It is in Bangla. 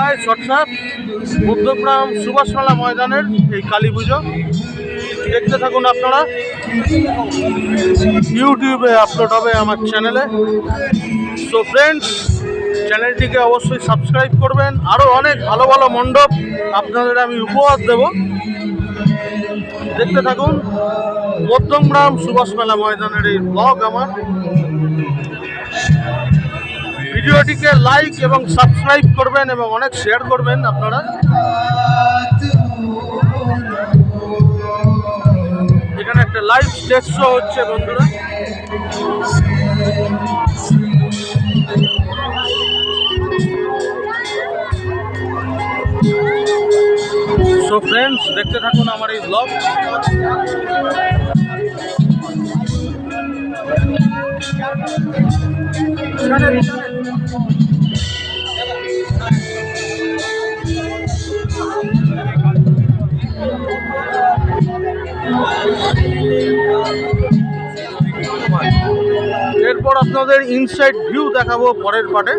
গাইস, হোয়াটসঅ্যাপ মধ্যগ্রাম সুভাষ মেলা ময়দানের এই কালী পুজো দেখতে থাকুন আপনারা। ইউটিউবে আপলোড হবে আমার চ্যানেলে। সো ফ্রেন্ডস, চ্যানেলটিকে অবশ্যই সাবস্ক্রাইব করবেন। আরও অনেক ভালো ভালো মণ্ডপ আপনাদের আমি উপহার দেব, দেখতে থাকুন। মধ্যগ্রাম সুভাষ মেলা ময়দানের এই ব্লগ আমার। ভিডিওটিকে লাইক এবং সাবস্ক্রাইব করবেন এবং অনেক শেয়ার করবেন আপনারা। এখানে একটা লাইভ স্টেজ শো হচ্ছে বন্ধুরা। সো ফ্রেন্ডস, দেখতে থাকুন আমার এই ব্লগ। এরপর আপনাদের ইনসাইড ভিউ দেখাবো পরের পার্টে।